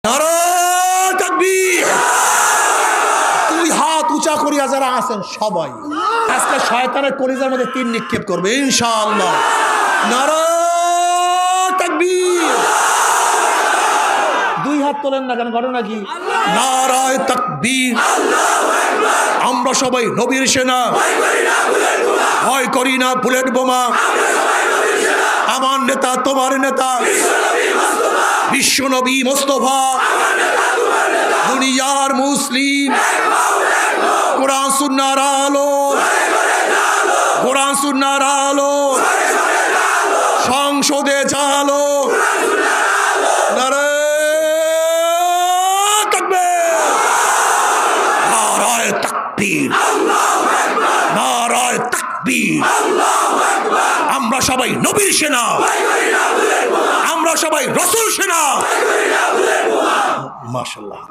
নারায়ে তাকবীর। দুই হাত উঁচা করিয়া যারা আছেন সবাই আজকে শয়তানের কলিজার মধ্যে তীর নিক্ষেপ করবে ইনশাআল্লাহ। নারায়ে তাকবীর। দুই হাত তোলেন না কেন, ঘটনা কি? নারায়ে তাকবীর। আমরা সবাই নবীর সেনা, ভয় করি না বুলেট বোমা। আমার নেতা তোমার নেতা বিশ্ব নবী মুস্তাফা, দুনিয়ার মুসলিম, কোরআন সুন্নাহর আলো, কোরআন সুন্নাহর আলো, সংসদে জালো। নারায়ে তাকবীর, নারায়ে তাকবীর, নারায়ে তাকবীর। আমরা সবাই নবীর সেনা, আমরা সবাই রাসূল সেনা। মাশাআল্লাহ।